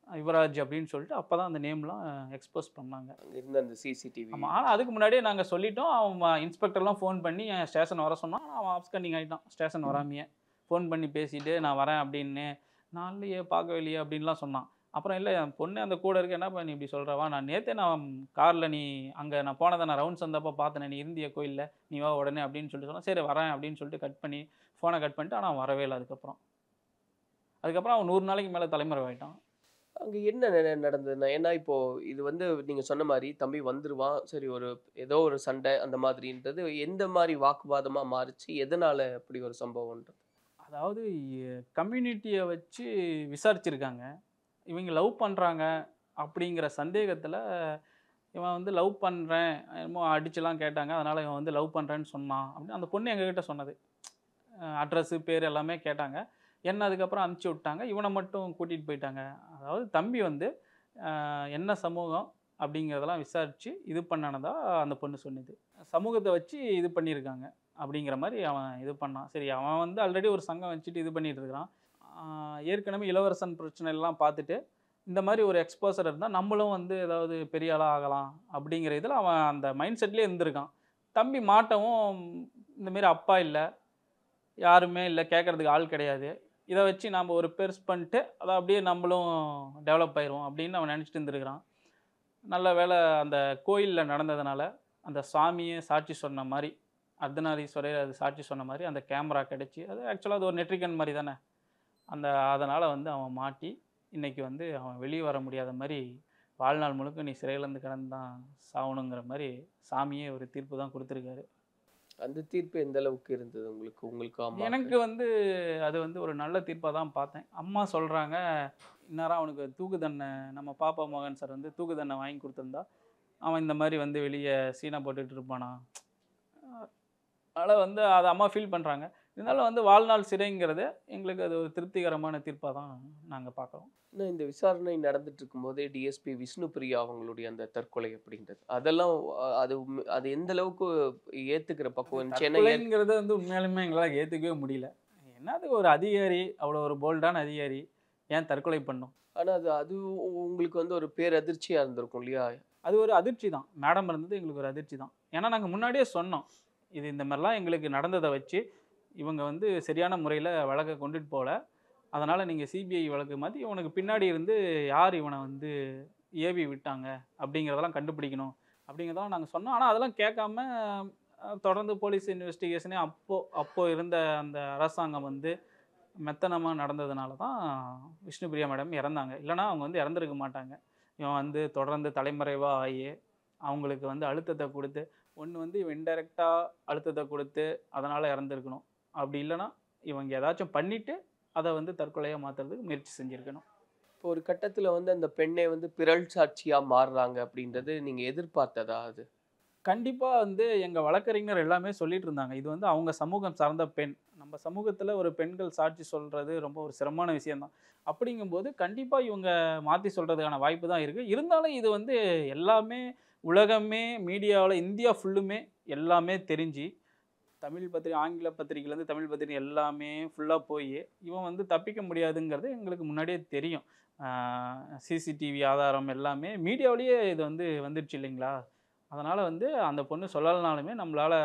யுவராஜ் அப்படின்னு சொல்லிட்டு அப்போ தான் அந்த நேம்லாம் எக்ஸ்போஸ் பண்ணாங்க. அங்கே இருந்த அந்த சிசிடிவி. ஆமாம், ஆனால் அதுக்கு முன்னாடியே நாங்கள் சொல்லிட்டோம். அவன் இன்ஸ்பெக்டர்லாம் ஃபோன் பண்ணி ஸ்டேஷன் வர சொன்னான். அவன் அப்ஸ்கண்டிங் ஆகிட்டான். ஸ்டேஷன் வராமையே ஃபோன் பண்ணி பேசிட்டு நான் வரேன் அப்படின்னு, நான் இல்லையே பார்க்கவே இல்லையே அப்படின்லாம் சொன்னான். அப்புறம் இல்லை என் பொண்ணு அந்த கூட இருக்க, என்னப்பா நீ இப்படி சொல்கிறவா, நான் நேற்றே நான் காரில் நீ அங்கே நான் போனதை நான் ரவுண்ட்ஸ் வந்தப்போ பார்த்தேன், நீ இருந்திய கோயிலில், நீ வா உடனே அப்படின்னு சொல்லிட்டு சொன்னால் சரி வரேன் அப்படின்னு சொல்லிட்டு கட் பண்ணி ஃபோனை கட் பண்ணிட்டு, ஆனால் அவன் வரவே இல்லை. அதுக்கப்புறம் அவன் 100 நாளைக்கு மேலே தலைமறைவாயிட்டான். அங்கே என்ன நடந்ததுன்னா, ஏன்னா இப்போ இது வந்து நீங்கள் சொன்ன மாதிரி தம்பி வந்துடுவான், சரி ஒரு ஏதோ ஒரு சண்டை அந்த மாதிரின்றது எந்த மாதிரி வாக்குவாதமாக மாறிச்சு, எதனால் அப்படி ஒரு சம்பவம்ன்றது? அதாவது கம்யூனிட்டியை வச்சு விசாரிச்சிருக்காங்க. இவங்க லவ் பண்ணுறாங்க அப்படிங்கிற சந்தேகத்தில் இவன் வந்து லவ் பண்ணுறேன் என்னமோ அடிச்சுலாம் கேட்டாங்க, அதனால் இவன் வந்து லவ் பண்ணுறேன்னு சொன்னான் அப்படின்னு அந்த பொண்ணு எங்ககிட்ட சொன்னது. அட்ரஸ்ஸு பேர் எல்லாமே கேட்டாங்க. என்ன அதுக்கப்புறம் அனுப்பிச்சி விட்டாங்க. இவனை மட்டும் கூட்டிகிட்டு போயிட்டாங்க. அதாவது தம்பி வந்து என்ன சமூகம் அப்படிங்கிறதெல்லாம் விசாரித்து இது பண்ணனதா அந்த பொண்ணு சொன்னது. சமூகத்தை வச்சு இது பண்ணியிருக்காங்க அப்படிங்கிற மாதிரி அவன் இது பண்ணான். சரி, அவன் வந்து ஆல்ரெடி ஒரு சங்கம் வச்சுட்டு இது பண்ணிட்டு இருக்கிறான். ஏற்கனவே இளவரசன் பிரச்சனை எல்லாம் பார்த்துட்டு இந்த மாதிரி ஒரு எக்ஸ்போசர் இருந்தால் நம்மளும் வந்து ஏதாவது பெரிய ஆளாக ஆகலாம் அப்படிங்கிற இதில் அவன் அந்த மைண்ட் செட்லேயே இருந்திருக்கான். தம்பி மாட்டவும் இந்தமாரி அப்பா இல்லை, யாருமே இல்லை, கேட்குறதுக்கு ஆள் கிடையாது, இதை வச்சு நாம் ஒரு பெருசு பண்ணிட்டு அதை அப்படியே நம்மளும் டெவலப் ஆயிடுவோம் அப்படின்னு அவன் நினச்சிட்டு இருந்துருக்கிறான். நல்ல வேளை அந்த கோயிலில் நடந்ததுனால அந்த சாமியை சாட்சி சொன்ன மாதிரி, அர்த்தநாரீஸ்வரர் அது சாட்சி சொன்ன மாதிரி அந்த கேமரா கிடச்சி, அது ஆக்சுவலாக அது ஒரு நெட்ரிகன் மாதிரி தானே, அதனால் வந்து அவன் மாட்டி இன்றைக்கி வந்து அவன் வெளியே வர முடியாத மாதிரி வாழ்நாள் முழுக்க நீ சிறையிலேருந்து கிடந்து தான் சாகணுங்கிற மாதிரி சாமியே ஒரு தீர்ப்பு தான் கொடுத்துருக்காரு. அந்த தீர்ப்பு எந்த அளவுக்கு இருந்தது உங்களுக்கு? எனக்கு வந்து அது வந்து ஒரு நல்ல தீர்ப்பாக தான் பார்த்தேன். அம்மா சொல்கிறாங்க, இந்நேரம் அவனுக்கு தூக்கு தண்டனை, நம்ம பாப்பா மோகன் சார் வந்து தூக்கு தண்டனை வாங்கி கொடுத்துருந்தா அவன் இந்த மாதிரி வந்து வெளியே சீனா போட்டுட்டு இருப்பானா. அதனால் வந்து அதை அம்மா ஃபீல் பண்ணுறாங்க. இதனால வந்து வாழ்நாள் சிறைங்கிறது எங்களுக்கு அது ஒரு திருப்திகரமான தீர்ப்பாக தான் நாங்கள் பார்க்குறோம். இன்னும் இந்த விசாரணை நடந்துட்டு இருக்கும்போதே டிஎஸ்பி விஷ்ணுபிரியா அவங்களுடைய அந்த தற்கொலை அப்படின்றது அதெல்லாம் அது எந்த அளவுக்கு ஏற்றுக்கிற பக்குவம்? சென்னைங்கிறது வந்து உண்மையாலுமே எங்களால் ஏற்றுக்கவே முடியல. என்னது ஒரு அதிகாரி, அவ்வளோ ஒரு போல்டான அதிகாரி ஏன் தற்கொலை பண்ணும்? ஆனால் அது உங்களுக்கு வந்து ஒரு பேரதிர்ச்சியாக இருந்திருக்கும் இல்லையா? அது ஒரு அதிர்ச்சி தான். மேடம் இருந்தது எங்களுக்கு ஒரு அதிர்ச்சி தான். ஏன்னா நாங்கள் முன்னாடியே சொன்னோம், இது இந்த மாதிரிலாம் எங்களுக்கு நடந்ததை வச்சு இவங்க வந்து சரியான முறையில் வழக்கை கொண்டுட்டு போகல, அதனால் நீங்கள் சிபிஐ வழக்கு மாற்றி இவனுக்கு பின்னாடி இருந்து யார் இவனை வந்து ஏவி விட்டாங்க அப்படிங்கிறதெல்லாம் கண்டுபிடிக்கணும் அப்படிங்கிறதெல்லாம் நாங்கள் சொன்னோம். ஆனால் அதெல்லாம் கேட்காம தொடர்ந்து போலீஸ் இன்வெஸ்டிகேஷனே அப்போ இருந்த அந்த அரசாங்கம் வந்து மெத்தனமாக நடந்ததுனால தான் விஷ்ணுபிரியா மேடம் இறந்தாங்க. இல்லைனா அவங்க வந்து இறந்துருக்க மாட்டாங்க. இவன் வந்து தொடர்ந்து தலைமறைவாக ஆகி அவங்களுக்கு வந்து அழுத்தத்தை கொடுத்து, ஒன்று வந்து இவன் இன்டெரக்டாக அழுத்தத்தை கொடுத்து அதனால் இறந்துருக்கணும். அப்படி இல்லைனா இவங்க ஏதாச்சும் பண்ணிவிட்டு அதை வந்து தற்கொலையாக மாற்றுறதுக்கு முயற்சி செஞ்சுருக்கணும். இப்போ ஒரு கட்டத்தில் வந்து அந்த பெண்ணை வந்து பிறல் சாட்சியாக மாறுறாங்க அப்படின்றது நீங்கள் எதிர்பார்த்ததா? அது கண்டிப்பாக வந்து எங்கள் வழக்கறிஞர் எல்லாமே சொல்லிட்டு இருந்தாங்க, இது வந்து அவங்க சமூகம் சார்ந்த பெண், நம்ம சமூகத்தில் ஒரு பெண்கள் சாட்சி சொல்கிறது ரொம்ப ஒரு சிரமமான விஷயந்தான். அப்படிங்கும்போது கண்டிப்பாக இவங்க மாற்றி சொல்கிறதுக்கான வாய்ப்பு தான் இருக்குது. இருந்தாலும் இது வந்து எல்லாமே உலகமே மீடியாவில் இந்தியா ஃபுல்லுமே எல்லாமே தெரிஞ்சு தமிழ் பத்திரிகை, ஆங்கில பத்திரிகையிலேருந்து தமிழ் பத்திரிகை எல்லாமே ஃபுல்லாக போய் இவன் வந்து தப்பிக்க முடியாதுங்கிறது எங்களுக்கு முன்னாடியே தெரியும். சிசிடிவி ஆதாரம் எல்லாமே மீடியாவிலேயே இது வந்து வந்துடுச்சு இல்லைங்களா? அதனால் வந்து அந்த பொண்ணு சொல்லலைனாலுமே நம்மளால்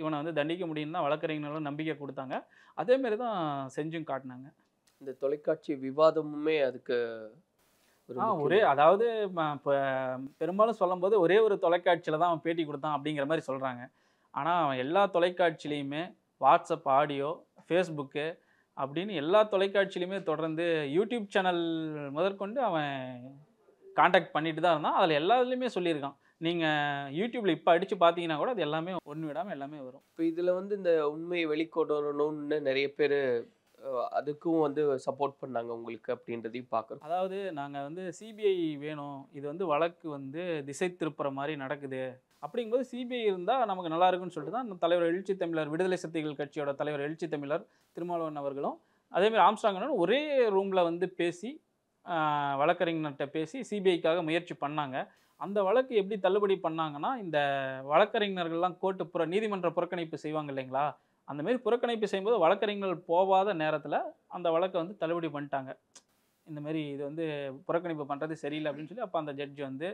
இவனை வந்து தண்டிக்க முடியும்னு தான் வழக்கறிஞர்களும் நம்பிக்கை கொடுத்தாங்க. அதேமாரி தான் செஞ்சும் காட்டினாங்க. இந்த தொலைக்காட்சி விவாதமுமே அதுக்கு ஒரு ஒரே அதாவது இப்போ பெரும்பாலும் சொல்லும்போது ஒரே ஒரு தொலைக்காட்சியில் தான் அவன் பேட்டி கொடுத்தான் அப்படிங்கிற மாதிரி சொல்கிறாங்க. ஆனால் அவன் எல்லா தொலைக்காட்சியிலையுமே வாட்ஸ்அப் ஆடியோ, ஃபேஸ்புக்கு அப்படின்னு எல்லா தொலைக்காட்சியிலையுமே தொடர்ந்து யூடியூப் சேனல் முதற்கொண்டு அவன் காண்டாக்ட் பண்ணிட்டு தான் இருந்தான். அதில் எல்லாத்துலேயுமே சொல்லியிருக்கான். நீங்கள் யூடியூப்பில் இப்போ அடித்து பார்த்தீங்கன்னா கூட அது எல்லாமே ஒன்று விடாமல் எல்லாமே வரும். இப்போ இதில் வந்து இந்த உண்மையை வெளிக்கொணரணும்னு நிறைய பேர் அதுக்கும் வந்து சப்போர்ட் பண்ணாங்க உங்களுக்கு அப்படின்றதையும் பார்க்குறோம். அதாவது நாங்கள் வந்து சிபிஐ வேணும், இது வந்து வழக்கு வந்து திசை திருப்புற மாதிரி நடக்குது அப்படிங்கும்போது சிபிஐ இருந்தால் நமக்கு நல்லா இருக்குன்னு சொல்லிட்டு தான் நம்ம தலைவர் எழுச்சி தமிழர், விடுதலை சிறுத்தைகள் கட்சியோட தலைவர் எழுச்சி தமிழர் திருமாவளவன் அவர்களும் அதேமாதிரி ஆம்ஸ்ட்ராங் ஒரே ரூமில் வந்து பேசி வழக்கறிஞர்கிட்ட பேசி சிபிஐக்காக முயற்சி பண்ணாங்க. அந்த வழக்கு எப்படி தள்ளுபடி பண்ணாங்கன்னா, இந்த வழக்கறிஞர்கள்லாம் நீதிமன்ற புறக்கணிப்பு செய்வாங்க இல்லைங்களா? அந்தமாரி புறக்கணிப்பு செய்யும்போது வழக்கறிஞர்கள் போகாத நேரத்தில் அந்த வழக்கை வந்து தள்ளுபடி பண்ணிட்டாங்க. இந்தமாரி இது வந்து புறக்கணிப்பு பண்ணுறது சரியில்லை அப்படின்னு சொல்லி அப்போ அந்த ஜட்ஜி வந்து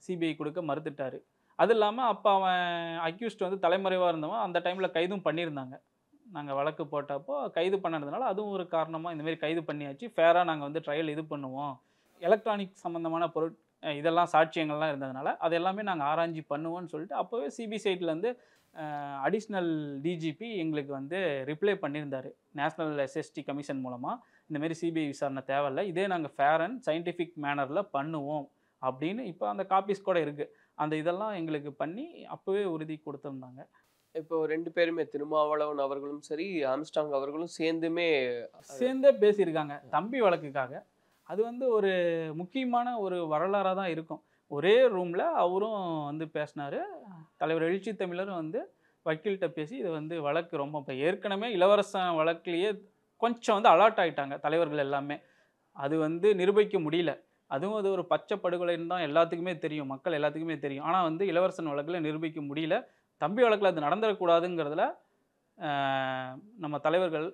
சிபிஐ கொடுக்க மறுத்துட்டார். அது இல்லாமல் அப்போ அவன் அக்யூஸ்ட் வந்து தலைமறைவாக இருந்தவன் அந்த டைமில் கைதும் பண்ணியிருந்தாங்க. நாங்கள் வழக்கு போட்டப்போ கைது பண்ணதுனால அதுவும் ஒரு காரணமாக இந்தமாரி கைது பண்ணியாச்சு, ஃபேராக நாங்கள் வந்து ட்ரையல் இது பண்ணுவோம், எலக்ட்ரானிக் சம்மந்தமான இதெல்லாம் சாட்சியங்கள்லாம் இருந்ததுனால அது எல்லாமே நாங்கள் ஆராய்ச்சி பண்ணுவோம்னு சொல்லிட்டு அப்போவே சிபி சைட்லேருந்து அடிஷ்னல் டிஜிபி எங்களுக்கு வந்து ரிப்ளை பண்ணியிருந்தார். நேஷ்னல் எஸ்எஸ்டி கமிஷன் மூலமாக இந்தமாரி சிபிஐ விசாரணை தேவையில்லை, இதே நாங்கள் ஃபேர் அண்ட் சயின்டிஃபிக் மேனரில் பண்ணுவோம் அப்படின்னு இப்போ அந்த காப்பீஸ் கூட இருக்குது. அந்த இதெல்லாம் எங்களுக்கு பண்ணி அப்போவே உறுதி கொடுத்துருந்தாங்க. இப்போ 2 பேருமே திருமாவளவன் அவர்களும் சரி, ஆம்ஸ்ட்ராங் அவர்களும் சேர்ந்தே பேசியிருக்காங்க தம்பி வழக்குக்காக. அது வந்து ஒரு முக்கியமான ஒரு வரலாறாக தான் இருக்கும். ஒரே ரூமில் அவரும் வந்து பேசினார், தலைவர் எழுச்சி தமிழரும் வந்து வக்கீல்கிட்ட பேசி இது வந்து வழக்கு ரொம்ப இப்போ ஏற்கனவே இளவரசன் வழக்குலேயே கொஞ்சம் வந்து அலர்ட் ஆகிட்டாங்க தலைவர்கள் எல்லாமே. அது வந்து நிரூபிக்க முடியல, அதுவும் அது ஒரு பச்சை படுகொலைன்னு தான் எல்லாத்துக்குமே தெரியும், மக்கள் எல்லாத்துக்குமே தெரியும். ஆனால் வந்து இளவரசன் வழக்கில் நிரூபிக்க முடியல. தம்பி வழக்கில் அது நடந்துடக்கூடாதுங்கிறதுல நம்ம தலைவர்கள்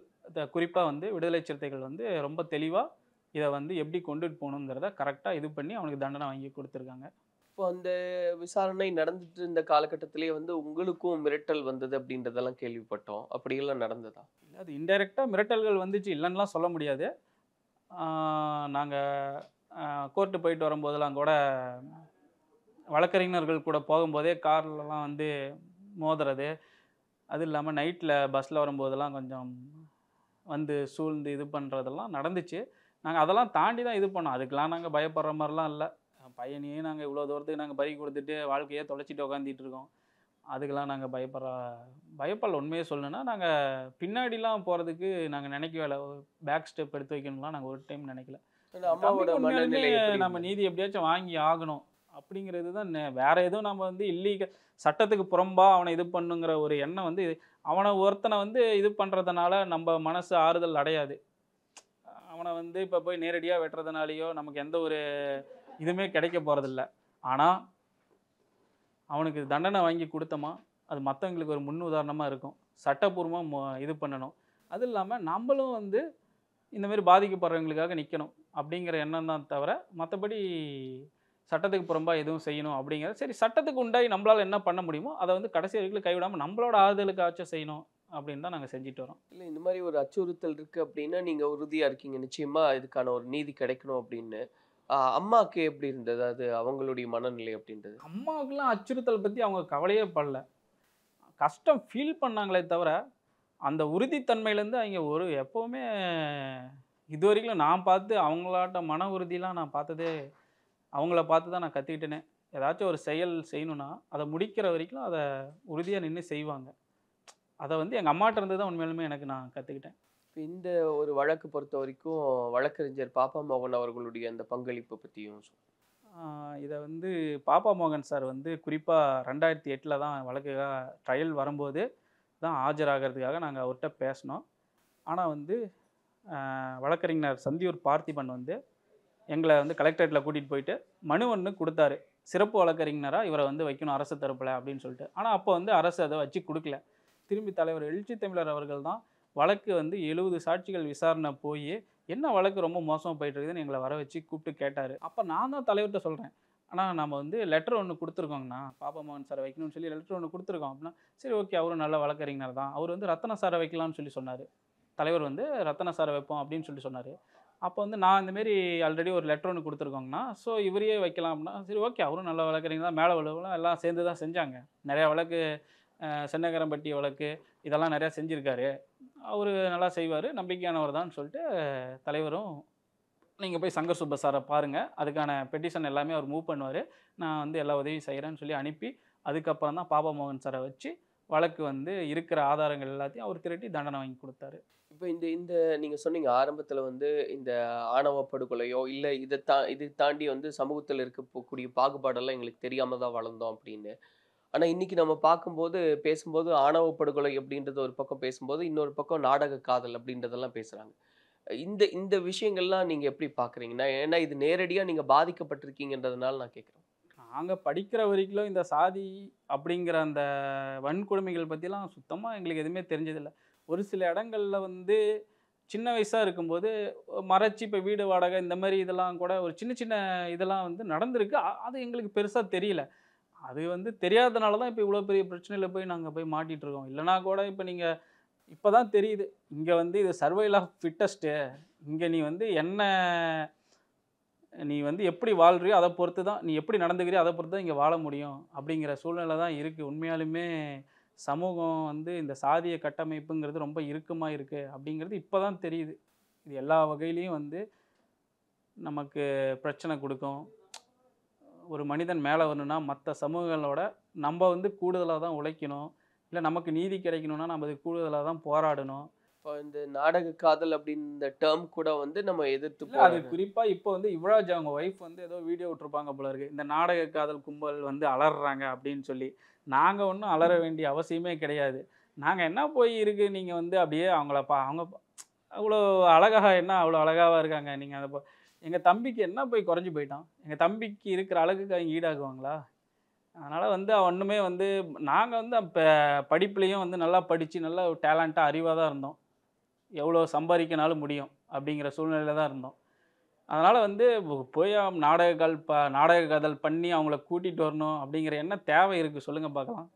குறிப்பாக வந்து விடுதலை சிறுத்தைகள் வந்து ரொம்ப தெளிவாக இதை வந்து எப்படி கொண்டுட்டு போகணுங்கிறத கரெக்டாக இது பண்ணி அவனுக்கு தண்டனை வாங்கி கொடுத்துருக்காங்க. இப்போ அந்த விசாரணை நடந்துட்டு இருந்த காலகட்டத்திலேயே வந்து உங்களுக்கும் மிரட்டல் வந்தது அப்படின்றதெல்லாம் கேள்விப்பட்டோம். அப்படியெல்லாம் நடந்ததா? இல்லை, அது இன்டைரக்டாக மிரட்டல்கள் வந்துச்சு, இல்லைன்னுலாம் சொல்ல முடியாது. நாங்கள் கோர்ட்டு போயிட்டு வரும்போதெல்லாம் கூட வழக்கறிஞர்கள் கூட போகும்போதே கார்லலாம் வந்து மோதுறது, அது இல்லாமல் நைட்டில் பஸ்ஸில் வரும்போதெல்லாம் கொஞ்சம் வந்து சூழ்ந்து இது பண்ணுறதெல்லாம் நடந்துச்சு. நாங்கள் அதெல்லாம் தாண்டி தான் இது பண்ணோம். அதுக்கெலாம் நாங்கள் பயப்படுற மாதிரிலாம் இல்லை. பையனையே நாங்கள் இவ்வளோ தூரத்துக்கு நாங்கள் பறி கொடுத்துட்டு வாழ்க்கையே தொலைச்சிட்டு உக்காந்துட்டு இருக்கோம். அதுக்கெலாம் நாங்கள் பயப்படல. உண்மையை சொல்லணுன்னா நாங்கள் பின்னாடிலாம் போகிறதுக்கு நாங்கள் நினைக்கவே, பேக் ஸ்டெப் எடுத்து வைக்கணும்லாம் நாங்கள் ஒரு டைம் நினைக்கல. நம்ம நீதி எப்படியாச்சும் வாங்கி ஆகணும் அப்படிங்கிறது தான். வேற எதுவும் நம்ம வந்து இல்லீகல் சட்டத்துக்கு புறம்பா அவனை இது பண்ணுங்கிற ஒரு எண்ணம் வந்து அவனை ஒருத்தனை வந்து இது பண்ணுறதுனால நம்ம மனசு ஆறுதல் அடையாது. அவனை வந்து இப்போ போய் நேரடியாக வெட்டுறதுனாலையோ நமக்கு எந்த ஒரு இதுவுமே கிடைக்க போகிறதில்ல. ஆனால் அவனுக்கு தண்டனை வாங்கி கொடுத்தோமா அது மற்றவங்களுக்கு ஒரு முன் உதாரணமாக இருக்கும். சட்டப்பூர்வமாக இது பண்ணணும். அது இல்லாமல் நம்மளும் வந்து இந்தமாரி பாதிக்கப்படுறவங்களுக்காக நிற்கணும் அப்படிங்கிற எண்ணம் தான் தவிர மற்றபடி சட்டத்துக்கு புறம்பா எதுவும் செய்யணும் அப்படிங்கிற சரி சட்டத்துக்கு உண்டாகி நம்மளால் என்ன பண்ண முடியுமோ அதை வந்து கடைசி வரைக்கும் கைவிடாமல் நம்மளோட ஆறுதலுக்காச்சும் செய்யணும் அப்படின்னு தான் நாங்கள் செஞ்சுட்டு வரோம். இல்லை, இந்த மாதிரி ஒரு அச்சுறுத்தல் இருக்குது அப்படின்னா நீங்கள் உறுதியாக இருக்கீங்க நிச்சயமாக இதுக்கான ஒரு நீதி கிடைக்கணும் அப்படின்னு. அம்மாவுக்கு எப்படி இருந்தது அது அவங்களுடைய மனநிலை அப்படின்றது? அம்மாவுக்குலாம் அச்சுறுத்தல் பற்றி அவங்க கவலையே படல, கஷ்டம் ஃபீல் பண்ணாங்களே தவிர அந்த உறுதித்தன்மையிலேருந்து அவங்க எப்போவுமே இது வரைக்கும் நான் பார்த்து அவங்களாட்ட மன உறுதியெலாம் நான் பார்த்ததே அவங்கள பார்த்து தான் நான் கற்றுக்கிட்டேனே. ஏதாச்சும் ஒரு செயல் செய்யணுன்னா அதை முடிக்கிற வரைக்கும் அதை உறுதியாக நின்று செய்வாங்க. அதை வந்து எங்கள் அம்மாட்ட இருந்து தான் உண்மையிலுமே எனக்கு நான் கற்றுக்கிட்டேன். இப்போ இந்த ஒரு வழக்கு பொறுத்த வரைக்கும் வழக்கறிஞர் பாப்பா மோகன் அவர்களுடைய அந்த பங்களிப்பை பற்றியும் இதை வந்து பாப்பா மோகன் சார் வந்து குறிப்பாக 2008 தான் வழக்குக்காக ட்ரையல் வரும்போது தான் ஆஜராகிறதுக்காக நாங்கள் அவர்கிட்ட பேசினோம். ஆனால் வந்து வழக்கறிஞர் சந்தியூர் பார்த்திபன் வந்து எங்களை வந்து கலெக்டரேட்டில் கூட்டிகிட்டு போயிட்டு மனு ஒன்று கொடுத்தாரு, சிறப்பு வழக்கறிஞராக இவரை வந்து வைக்கணும் அரசு தரப்பில் அப்படின்னு சொல்லிட்டு. ஆனால் அப்போ வந்து அரசு அதை வச்சு கொடுக்கல. திரும்பி தலைவர் எழுச்சி தமிழர் அவர்கள் தான் வழக்கு வந்து 70 சாட்சிகள் விசாரணை போய் என்ன வழக்கு ரொம்ப மோசமாக போயிட்டு இருக்குதுன்னு எங்களை வர வச்சு கூப்பிட்டு கேட்டார். அப்போ நான் தான் தலைவர்கிட்ட சொல்கிறேன், ஆனால் நம்ம வந்து லெட்டர் ஒன்று கொடுத்துருக்கோங்கண்ணா, பாப்பா மோகன் சாரை வைக்கணும்னு சொல்லி லெட்டர் ஒன்று கொடுத்துருக்கோம் அப்படின்னா, சரி ஓகே அவரும் நல்ல வழக்கறிஞர் தான், அவர் வந்து ரத்தன சாரை வைக்கலாம்னு சொல்லி சொன்னார். தலைவர் வந்து ரத்தன சாரை வைப்போம் அப்படின்னு சொல்லி சொன்னார். அப்போ வந்து நான் இந்தமாரி ஆல்ரெடி ஒரு லெட்டர் ஒன்று கொடுத்துருக்கோங்கண்ணா, ஸோ இவரையே வைக்கலாம் அப்படின்னா, சரி ஓகே அவரும் நல்ல வழக்கறிஞர் தான், மேலே வழக்குலாம் எல்லாம் சேர்ந்து தான் செஞ்சாங்க. நிறையா வழக்கு சென்னகரம்பட்டி வழக்கு இதெல்லாம் நிறையா செஞ்சுருக்காரு, அவர் நல்லா செய்வார், நம்பிக்கையானவர் தான் சொல்லிட்டு தலைவரும் நீங்கள் போய் சங்கர் சுப்ப சாரை பாருங்கள், அதுக்கான பெட்டிஷன் எல்லாமே அவர் மூவ் பண்ணுவார், நான் வந்து எல்லா உதவியும் செய்கிறேன்னு சொல்லி அனுப்பி அதுக்கப்புறம் தான் பாபா மோகன் சாரை வச்சு வழக்கு வந்து இருக்கிற ஆதாரங்கள் எல்லாத்தையும் அவர் திரட்டி தண்டனை வாங்கி கொடுத்தாரு. இப்போ இந்த இந்த நீங்கள் சொன்னீங்க ஆரம்பத்தில் வந்து இந்த ஆணவ படுகொலையோ இல்லை இது தாண்டி வந்து சமூகத்தில் இருக்கக்கூடிய பாகுபாடெல்லாம் எங்களுக்கு தெரியாமல் தான் வளர்ந்தோம் அப்படின்னு. ஆனால் இன்னைக்கு நம்ம பேசும்போது ஆணவ படுகொலை அப்படின்றது ஒரு பக்கம் பேசும்போது, இன்னொரு பக்கம் நாடக காதல் அப்படின்றதெல்லாம் பேசுகிறாங்க. இந்த இந்த விஷயங்கள்லாம் நீங்கள் எப்படி பார்க்குறீங்கன்னா, ஏன்னா இது நேரடியாக நீங்கள் பாதிக்கப்பட்டிருக்கீங்கன்றதுனால நான் கேட்குறேன். நாங்கள் படிக்கிற வரைக்கும் இந்த சாதி அப்படிங்கிற அந்த வன்கொடுமைகள் பற்றிலாம் சுத்தமாக எங்களுக்கு எதுவுமே தெரிஞ்சதில்லை. ஒரு சில இடங்களில் வந்து சின்ன வயசாக இருக்கும்போது மறைச்சி இப்போ வீடு வாடகை இந்த மாதிரி இதெல்லாம் கூட ஒரு சின்ன சின்ன இதெல்லாம் வந்து நடந்திருக்கு. அது எங்களுக்கு பெருசாக தெரியல. அது வந்து தெரியாதனால தான் இப்போ இவ்வளோ பெரிய பிரச்சனையில் போய் நாங்கள் போய் மாட்டிகிட்டு இருக்கோம். இல்லைனா கூட இப்போ நீங்கள் இப்போ தான் தெரியுது, இங்கே வந்து இது சர்வைவல் ஆஃப் ஃபிட்டஸ்ட்டு, இங்கே நீ வந்து எப்படி வாழ்றியோ அதை பொறுத்து தான், நீ எப்படி நடந்துக்கிறியோ அதை பொறுத்து தான் இங்கே வாழ முடியும் அப்படிங்கிற சூழ்நிலை தான் இருக்குது. உண்மையாலுமே சமூகம் வந்து இந்த சாதிய கட்டமைப்புங்கிறது ரொம்ப இறுக்கமாக இருக்குது அப்படிங்கிறது இப்போ தான் தெரியுது. இது எல்லா வகையிலையும் வந்து நமக்கு பிரச்சனை கொடுக்கும். ஒரு மனிதன் மேலே வரணும்னா மற்ற சமூகங்களோட நம்ம வந்து கூடுதலாக தான் உழைக்கணும், இல்லை நமக்கு நீதி கிடைக்கணும்னா நம்ம அது கூடுதலாக தான் போராடணும். இப்போ இந்த நாடக காதல் அப்படின்ற டேர்ம் கூட வந்து நம்ம எதிர்த்து அது குறிப்பாக இப்போ வந்து யுவராஜ் அவங்க ஒய்ஃப் வந்து ஏதோ வீடியோ விட்டுருப்பாங்க போல இருக்குது, இந்த நாடக காதல் கும்பல் வந்து அலறாங்க அப்படின்னு சொல்லி. நாங்கள் ஒன்றும் அலற வேண்டிய அவசியமே கிடையாது. நாங்கள் என்ன போய் இருக்குது, நீங்கள் வந்து அப்படியே அவங்க அவ்வளோ அழகாக அவ்வளோ அழகாவாக இருக்காங்க, நீங்கள் அதை எங்கள் தம்பிக்கு என்ன போய் குறைஞ்சி போயிட்டான், எங்கள் தம்பிக்கு இருக்கிற அழகுக்கு அவங்க ஈடாக்குவாங்களா? அதனால் வந்து ஒன்றுமே வந்து நாங்கள் வந்து இப்போ படிப்புலேயும் வந்து நல்லா படித்து நல்லா டேலண்ட்டாக அறிவாக தான் இருந்தோம், எவ்வளோ சம்பாதிக்கனாலும் முடியும் அப்படிங்கிற சூழ்நிலையில் தான் இருந்தோம். அதனால் வந்து போய் நாடக காதல் பண்ணி அவங்கள கூட்டிகிட்டு வரணும் அப்படிங்கிற என்ன தேவை இருக்குது சொல்லுங்கள் பார்க்கலாம்.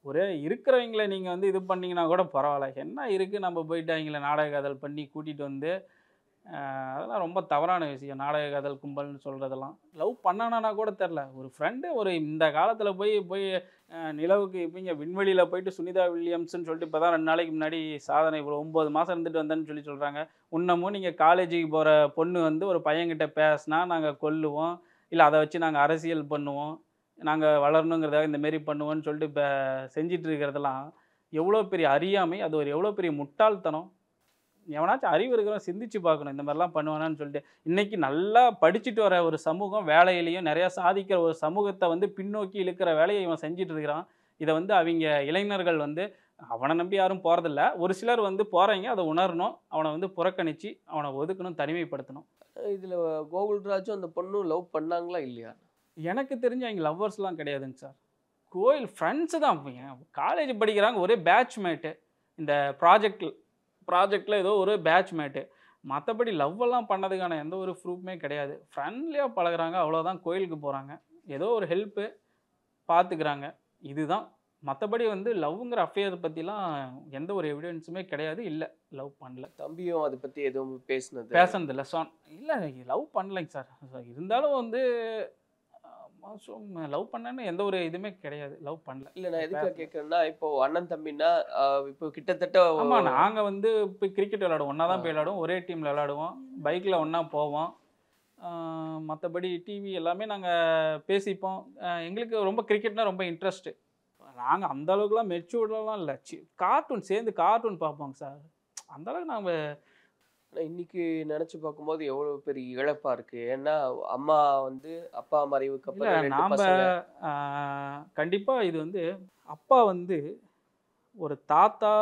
ஒரே இருக்கிறவங்கள நீங்கள் வந்து இது பண்ணிங்கன்னா கூட பரவாயில்ல, என்ன இருக்குது நம்ம போயிட்டு அவங்கள நாடக காதல் பண்ணி கூட்டிகிட்டு வந்து அதெல்லாம் ரொம்ப தவறான விஷயம். நாடக காதல் கும்பல்னு சொல்கிறதெல்லாம் லவ் பண்ணானா கூட தெரில, ஒரு ஃப்ரெண்டு ஒரு இந்த காலத்தில் போய் நிலவுக்கு இப்போ இங்கே விண்வெளியில் போயிட்டு சுனிதா வில்லியம்ஸ்ன்னு சொல்லிட்டு இப்போ தான் 2 நாளைக்கு முன்னாடி சாதனை இவ்வளோ 9 மாதம் இருந்துட்டு வந்தேன்னு சொல்கிறாங்க. இன்னமும் நீங்கள் காலேஜுக்கு போகிற பொண்ணு வந்து ஒரு பையன்கிட்ட பேசினா நாங்கள் கொல்லுவோம், இல்லை அதை வச்சு நாங்கள் அரசியல் பண்ணுவோம், நாங்கள் வளரணுங்கிறதாக இந்தமாரி பண்ணுவோன்னு சொல்லிட்டு இப்போ செஞ்சிட்டு இருக்கிறதெல்லாம் எவ்வளோ பெரிய அறியாமை, அது ஒரு எவ்வளோ பெரிய முட்டாள்தனம். எவனாச்சும் அறிவு இருக்கிறவன் சிந்திச்சு பார்க்கணும், இந்த மாதிரிலாம் பண்ணுவானான்னு சொல்லிட்டு. இன்றைக்கி நல்லா படிச்சுட்டு வர ஒரு சமூகம் வேலையிலையும் நிறையா சாதிக்கிற ஒரு சமூகத்தை வந்து பின்னோக்கி இழுக்கிற வேலையை இவன் செஞ்சுட்டு இருக்கிறான். இதை வந்து அவங்க இளைஞர்கள் வந்து அவனை நம்பி யாரும் போகிறதில்ல, ஒரு சிலர் வந்து போகிறவங்க அதை உணரணும், அவனை வந்து புறக்கணித்து அவனை ஒதுக்கணும், தனிமைப்படுத்தணும். இதில் கோகுல்ராஜும் அந்த பொண்ணும் லவ் பண்ணாங்களா இல்லையா? எனக்கு தெரிஞ்சு அவங்க லவ்வர்ஸ்லாம் கிடையாதுங்க சார், கோயில் ஃப்ரெண்ட்ஸு தான். காலேஜ் படிக்கிறாங்க, ஒரே பேட்ச்மேட்டு, இந்த ப்ராஜெக்டில் ஏதோ ஒரு பேட்ச்மேட்டு, மற்றபடி லவ்வெல்லாம் பண்ணதுக்கான எந்த ஒரு ப்ரூஃப்மே கிடையாது. ஃப்ரெண்ட்லியாக பழகுறாங்க, அவ்வளோதான். கோயிலுக்கு போகிறாங்க, ஏதோ ஒரு ஹெல்ப்பு பார்த்துக்கிறாங்க, இதுதான். மற்றபடி வந்து லவ்ங்கிற அஃபேர் பற்றிலாம் எந்த ஒரு எவிடன்ஸுமே கிடையாது, இல்லை லவ் பண்ணல. தம்பியும் அதை பற்றி எதுவும் பேசுனதில்லை. இல்லை லவ் பண்ணலைங்க சார். இருந்தாலும் வந்து லவ் பண்ணேன்னு எந்த ஒரு இதுவுமே கிடையாது, லவ் பண்ணல. இல்லை நான் எதுக்காக கேட்குறேன்னா, இப்போ அண்ணன் தம்பின்னா இப்போ கிட்டத்தட்ட ஆமாம், நாங்கள் வந்து இப்போ கிரிக்கெட் விளையாடுவோம், ஒன்றா தான் போய் விளையாடுவோம், ஒரே டீமில் விளையாடுவோம், பைக்கில் ஒன்றா போவோம், மற்றபடி டிவி எல்லாமே நாங்கள் பேசிப்போம். எங்களுக்கு ரொம்ப கிரிக்கெட்னால் ரொம்ப இன்ட்ரெஸ்ட்டு. நாங்கள் அந்த அளவுக்குலாம் மெச்சூர்டெலாம் இல்லை, கார்ட்டூன் சேர்ந்து கார்ட்டூன் பார்ப்போங்க சார், அந்தளவுக்கு நாங்கள். இன்னைக்கு நினைச்சு பார்க்கும்போது எவ்வளவு பெரிய இழப்பா இருக்கு. ஏன்னா அம்மா வந்து அப்பா மறைவுக்கு அப்புறம் நாம கண்டிப்பா இது வந்து அப்பா வந்து ஒரு தாத்தா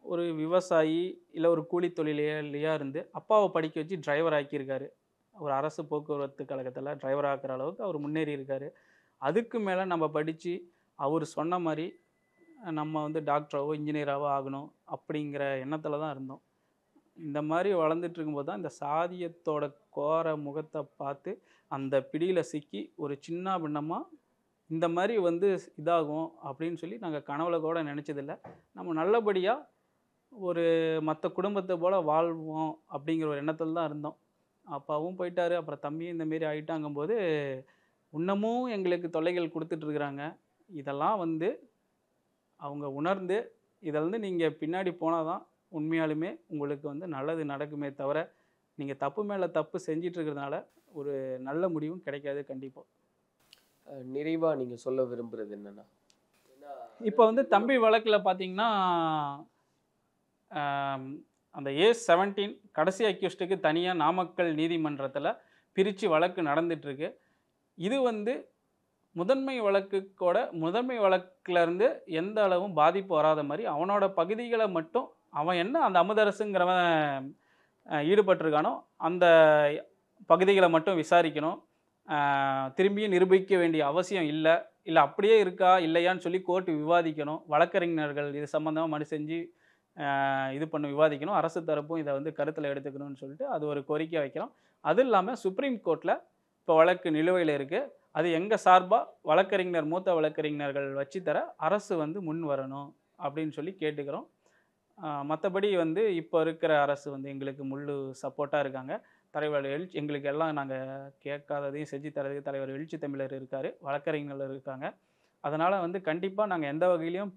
ஒரு விவசாயி இல்லை ஒரு கூலி தொழிலையா இருந்து அப்பாவை படிக்க வச்சு டிரைவர் ஆக்கியிருக்காரு. ஒரு அரசு போக்குவரத்து கழகத்தில் டிரைவர் ஆக்குற அளவுக்கு அவர் முன்னேறி இருக்காரு. அதுக்கு மேலே நம்ம படித்து அவர் சொன்ன மாதிரி நம்ம வந்து டாக்டராவோ இன்ஜினியராகவோ ஆகணும் அப்படிங்கிற எண்ணத்தில் தான் இருந்தோம். இந்த மாதிரி வளர்ந்துட்டு இருக்கும்போது தான் இந்த சாதியத்தோட கோர முகத்தை பார்த்து அந்த பிடியில் சிக்கி ஒரு சின்ன பின்னமாக இந்த மாதிரி வந்து இதாகும் அப்படின்னு சொல்லி நாங்கள் கனவுல கூட நினச்சதில்ல. நம்ம நல்லபடியாக ஒரு மற்ற குடும்பத்தை போல் வாழ்வோம் அப்படிங்கிற ஒரு எண்ணத்தில் தான் இருந்தோம். அப்பாவும் போயிட்டாரு, அப்புறம் தம்பியும் இந்தமாரி ஆகிட்டாங்கும்போது இன்னமும் எங்களுக்கு தொல்லைகள் கொடுத்துட்ருக்குறாங்க. இதெல்லாம் வந்து அவங்க உணர்ந்து இதில் வந்து நீங்கள் பின்னாடி போனால் தான் உண்மையாலுமே உங்களுக்கு வந்து நல்லது நடக்குமே தவிர, நீங்கள் தப்பு மேலே தப்பு செஞ்சிட்டு இருக்கிறதுனால ஒரு நல்ல முடிவும் கிடைக்காது கண்டிப்பாக. நிறைவா நீங்க சொல்ல விரும்புறது என்னன்னா, இப்போ வந்து தம்பி வழக்கில் பார்த்தீங்கன்னா, அந்த A17 கடைசி அக்யூஸ்டுக்கு தனியாக நாமக்கல் நீதிமன்றத்தில் பிரித்து வழக்கு நடந்துகிட்ருக்கு. இது வந்து முதன்மை வழக்குலேருந்து எந்த அளவும் பாதிப்பு வராத மாதிரி அவனோட பகுதிகளை மட்டும் அவன் என்ன அந்த அமுதரசுங்கிறவன் ஈடுபட்டிருக்கானோ அந்த பகுதிகளை மட்டும் விசாரிக்கணும். திரும்பியும் நிரூபிக்க வேண்டிய அவசியம் இல்லை. அப்படியே இருக்கா இல்லையான்னு சொல்லி கோர்ட்டு விவாதிக்கணும். வழக்கறிஞர்கள் இது சம்மந்தமாக மனு செஞ்சு இது பண்ண விவாதிக்கணும். அரசு தரப்பும் இதை வந்து கருத்தில் எடுத்துக்கணும்னு சொல்லிட்டு அது ஒரு கோரிக்கை வைக்கிறோம். அது இல்லாமல் சுப்ரீம் கோர்ட்டில் இப்போ வழக்கு நிலுவையில் இருக்குது. அது எங்கள் சார்பாக மூத்த வழக்கறிஞர்கள் வச்சு தர அரசு வந்து முன் வரணும் அப்படின்னு சொல்லி கேட்டுக்கிறோம். மற்றபடி வந்து இப்போ இருக்கிற அரசு வந்து எங்களுக்கு முழு சப்போர்ட்டாக இருக்காங்க. தலைவர் எங்களுக்கு எல்லாம் நாங்கள் கேட்காததையும் செஞ்சு தரதுக்கு தலைவர் எழுச்சி தமிழர் இருக்கார், வழக்கறிஞர்கள் இருக்காங்க. அதனால் வந்து கண்டிப்பாக நாங்கள் எந்த வகையிலையும்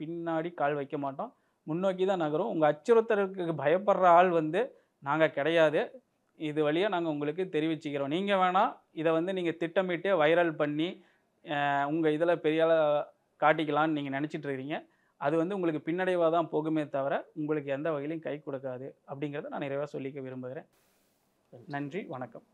பின்னாடி கால் வைக்க மாட்டோம். முன்னோக்கி தான் நகரும். உங்கள் அச்சுறுத்தலுக்கு பயப்படுற ஆள் வந்து நாங்கள் கிடையாது. இது வழியாக நாங்கள் உங்களுக்கு தெரிவிச்சுக்கிறோம். நீங்கள் வேணால் இதை வந்து நீங்கள் திட்டமிட்டு வைரல் பண்ணி உங்கள் இதில் பெரிய காட்டிக்கலான்னு நீங்கள் நினச்சிட்டு இருக்கிறீங்க. அது வந்து உங்களுக்கு பின்னடைவாக தான் போகுமே தவிர உங்களுக்கு எந்த வகையிலையும் கை கொடுக்காது அப்படிங்கிறத நான் நிறைவாக சொல்லிக்க விரும்புகிறேன். நன்றி, வணக்கம்.